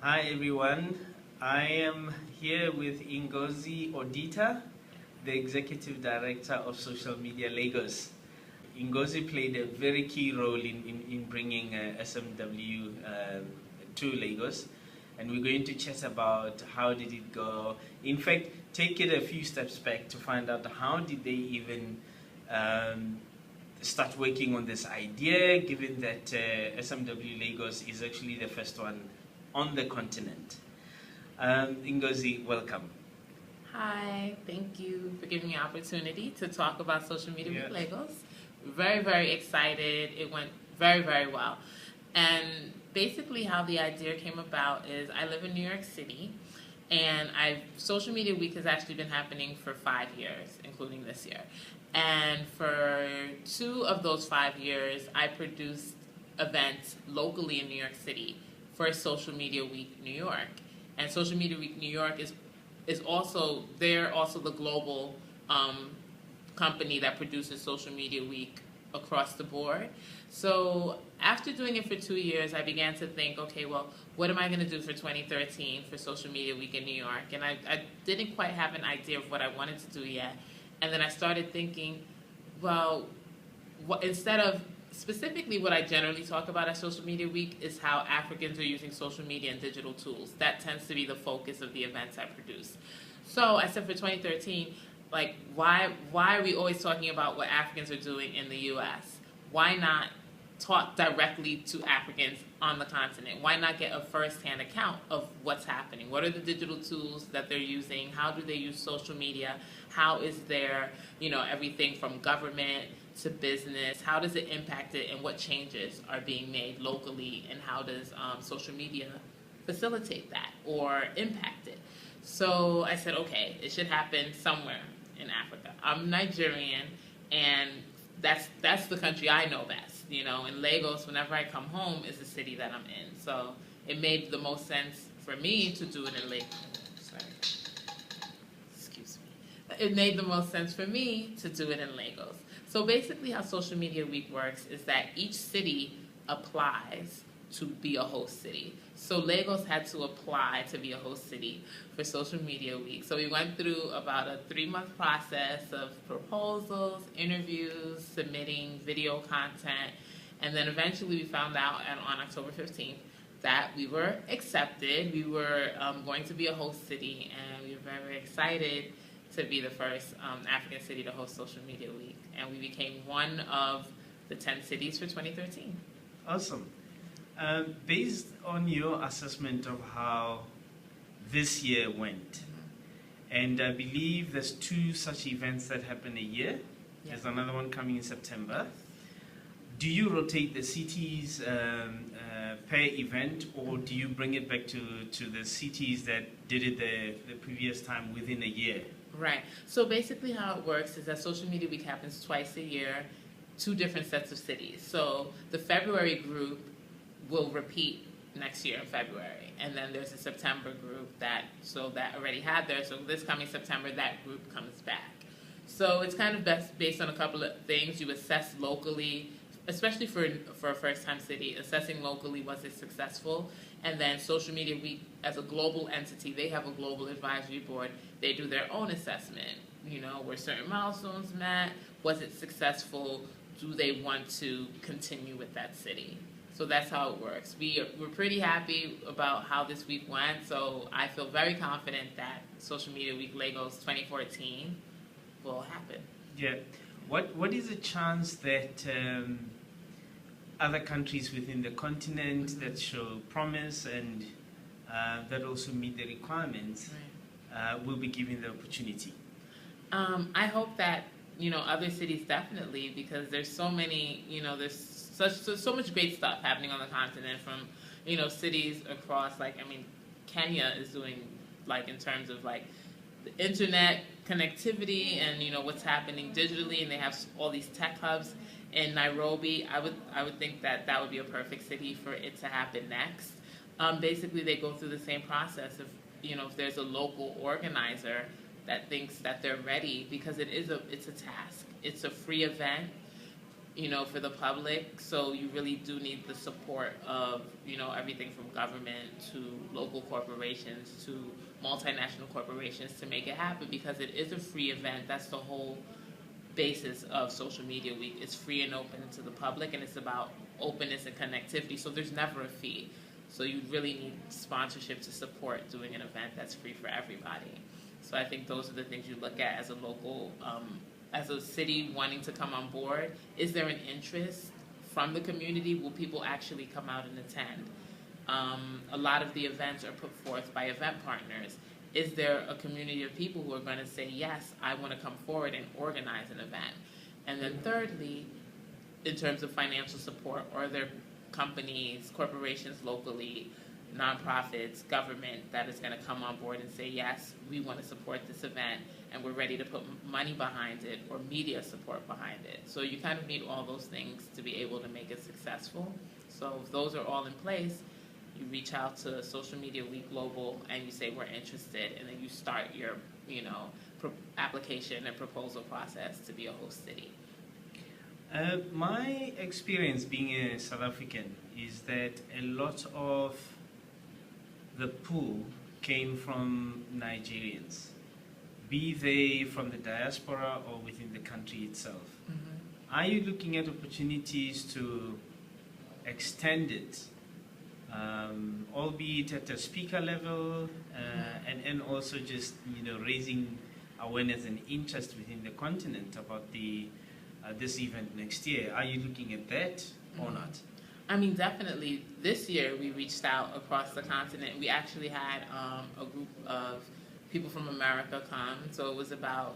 Hi everyone, I am here with Ngozi Odita, the Executive Director of Social Media Lagos. Ngozi played a very key role in bringing SMW to Lagos, and we're going to chat about how did it go. In fact, take it a few steps back to find out how did they even start working on this idea, given that SMW Lagos is actually the first one on the continent. Ngozi, welcome. Hi, thank you for giving me an opportunity to talk about Social Media Week Lagos. Very, very excited. It went very, very well. And basically how the idea came about is I live in New York City, and Social Media Week has actually been happening for 5 years, including this year. And for 2 of those 5 years, I produced events locally in New York City for Social Media Week New York. And Social Media Week New York is also, they're also the global company that produces Social Media Week across the board. So after doing it for 2 years, I began to think, okay, well, what am I going to do for 2013 for Social Media Week in New York? And I didn't quite have an idea of what I wanted to do yet. And then I started thinking, well, instead of specifically what I generally talk about at Social Media Week is how Africans are using social media and digital tools. That tends to be the focus of the events I produce. So I said for 2013, like, why are we always talking about what Africans are doing in the U.S.? Why not talk directly to Africans on the continent? Why not get a first-hand account of what's happening? What are the digital tools that they're using? How do they use social media? How is their, everything from government to business? How does it impact it, and what changes are being made locally, and how does social media facilitate that or impact it? So I said, okay, it should happen somewhere in Africa. I'm Nigerian, and that's the country I know best. In Lagos, whenever I come home, is the city that I'm in. So it made the most sense for me to do it in Lagos. It made the most sense for me to do it in Lagos. So basically how Social Media Week works is that each city applies to be a host city. So Lagos had to apply to be a host city for Social Media Week. So we went through about a 3-month process of proposals, interviews, submitting video content, and then eventually we found out on October 15th that we were accepted. We were going to be a host city, and we were very, very excited to be the first African city to host Social Media Week. And we became one of the 10 cities for 2013. Awesome. Based on your assessment of how this year went, and I believe there's 2 such events that happen a year. Yeah. There's another one coming in September. Do you rotate the cities per event, or do you bring it back to the cities that did it the previous time within a year? Right. So basically how it works is that Social Media Week happens twice a year, 2 different sets of cities. So the February group will repeat next year in February. And then there's a September group that already had theirs. So this coming September, that group comes back. So it's kind of based on a couple of things. You assess locally, especially for a first-time city, assessing locally, was it successful? And then Social Media Week, as a global entity, they have a global advisory board. They do their own assessment. Were certain milestones met? Was it successful? Do they want to continue with that city? So that's how it works. We're pretty happy about how this week went, so I feel very confident that Social Media Week Lagos 2014 will happen. Yeah. What is the chance that other countries within the continent that show promise and that also meet the requirements will be given the opportunity? I hope that other cities definitely, because there's so many, there's so much great stuff happening on the continent from cities across, Kenya is doing, in terms of the internet connectivity and what's happening digitally, and they have all these tech hubs. In Nairobi, I would think that would be a perfect city for it to happen next. Basically, they go through the same process of if there's a local organizer that thinks that they're ready, because it's a task. It's a free event. for the public. So you really do need the support of, everything from government to local corporations to multinational corporations to make it happen, because it is a free event. That's the whole basis of Social Media Week. It's free and open to the public, and it's about openness and connectivity. So there's never a fee. So you really need sponsorship to support doing an event that's free for everybody. So I think those are the things you look at as a local, as a city wanting to come on board. Is there an interest from the community? Will people actually come out and attend? A lot of the events are put forth by event partners. Is there a community of people who are going to say, yes, I want to come forward and organize an event? And then thirdly, in terms of financial support, are there companies, corporations locally, nonprofits, government that is going to come on board and say, yes, we want to support this event and we're ready to put money behind it, or media support behind it. So you kind of need all those things to be able to make it successful. So if those are all in place, you reach out to Social Media Week Global and you say we're interested, and then you start your application and proposal process to be a host city. My experience being a South African is that a lot of the pool came from Nigerians, be they from the diaspora or within the country itself. Mm-hmm. Are you looking at opportunities to extend it, albeit at a speaker level, and also just raising awareness and interest within the continent about this event next year? Are you looking at that or not? I mean, definitely. This year we reached out across the continent. We actually had a group of people from America come. So it was about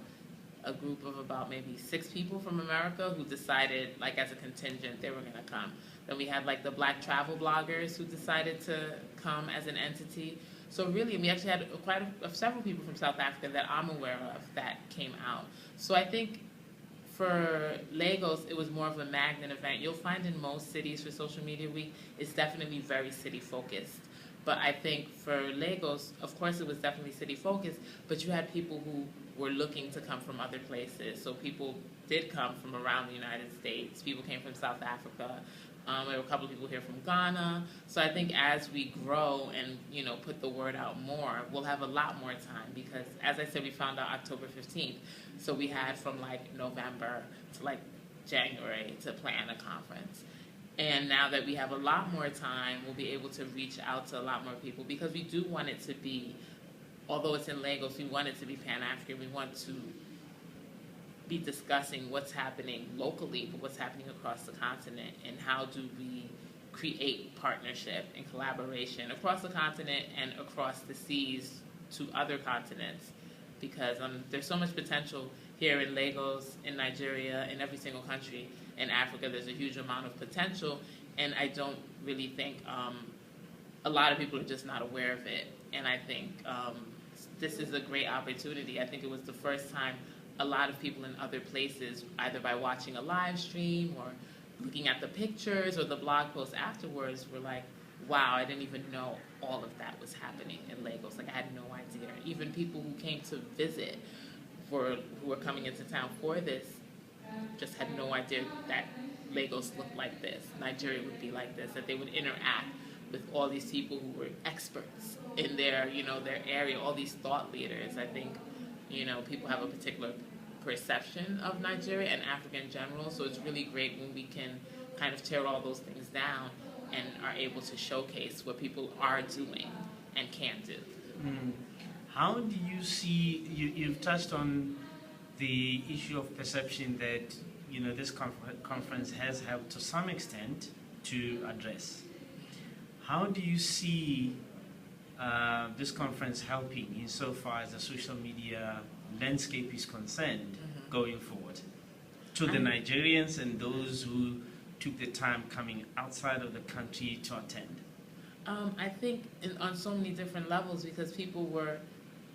a group of about maybe 6 people from America who decided, like as a contingent, they were going to come. Then we had like the Black travel bloggers who decided to come as an entity. So really, we actually had several people from South Africa that I'm aware of that came out. So I think for Lagos, it was more of a magnet event. You'll find in most cities for Social Media Week, it's definitely very city-focused. But I think for Lagos, of course, it was definitely city-focused, but you had people who were looking to come from other places. So people did come from around the United States. People came from South Africa. There were a couple of people here from Ghana. So I think as we grow and, put the word out more, we'll have a lot more time, because, as I said, we found out October 15th. So we had from November to January to plan a conference. And now that we have a lot more time, we'll be able to reach out to a lot more people, because we do want it to be, although it's in Lagos, we want it to be Pan-African. We want to be discussing what's happening locally, but what's happening across the continent, and how do we create partnership and collaboration across the continent and across the seas to other continents, because there's so much potential here in Lagos, in Nigeria, in every single country. In Africa, there's a huge amount of potential, and I don't really think a lot of people are just not aware of it. And I think this is a great opportunity. I think it was the first time a lot of people in other places, either by watching a live stream or looking at the pictures or the blog posts afterwards, were like, wow, I didn't even know all of that was happening in Lagos. I had no idea. Even people who came to visit, who were coming into town for this, just had no idea that Lagos looked like this, Nigeria would be like this, that they would interact with all these people who were experts in their area, all these thought leaders. I think, people have a particular perception of Nigeria and Africa in general, so it's really great when we can kind of tear all those things down and are able to showcase what people are doing and can do. How do you see, you've touched on the issue of perception that this conference has helped to some extent to address. How do you see this conference helping insofar as the social media landscape is concerned going forward to the Nigerians and those who took the time coming outside of the country to attend? I think on so many different levels, because people were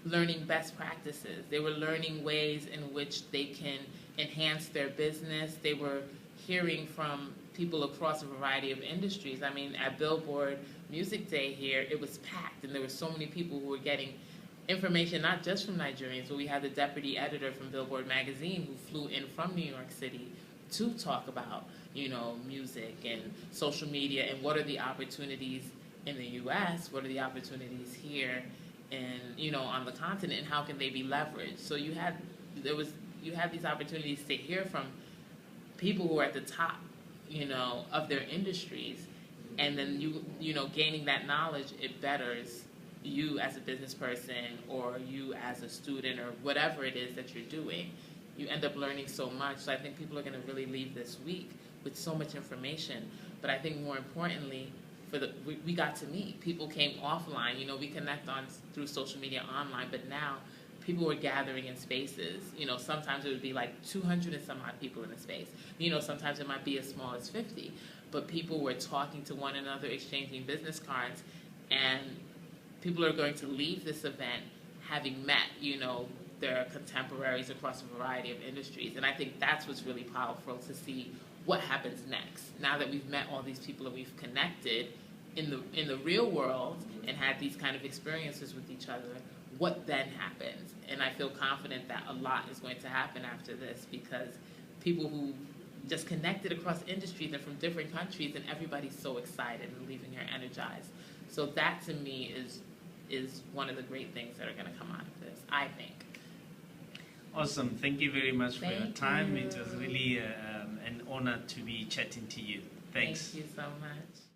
learning best practices. They were learning ways in which they can enhance their business. They were hearing from people across a variety of industries. I mean, at Billboard Music Day here, it was packed, and there were so many people who were getting information, not just from Nigerians, but we had the deputy editor from Billboard magazine who flew in from New York City to talk about, music and social media and what are the opportunities in the U.S., what are the opportunities here and, on the continent, and how can they be leveraged. So you had these opportunities to hear from people who are at the top, of their industries, and then gaining that knowledge, it betters you as a business person or you as a student or whatever it is that you're doing. You end up learning so much. So I think people are going to really leave this week with so much information. But I think more importantly, we got to meet. People came offline. We connect through social media online, but now people were gathering in spaces. Sometimes it would be like 200 and some odd people in a space. Sometimes it might be as small as 50. But people were talking to one another, exchanging business cards, and people are going to leave this event having met, their contemporaries across a variety of industries. And I think that's what's really powerful, to see what happens next. Now that we've met all these people and we've connected in the real world and had these kind of experiences with each other, what then happens? And I feel confident that a lot is going to happen after this, because people who just connected across industries and from different countries, and everybody's so excited and leaving here energized. So that to me is one of the great things that are going to come out of this, I think. Awesome. Thank you very much for your time. You. It was really an honor to be chatting to you. Thanks. Thank you so much.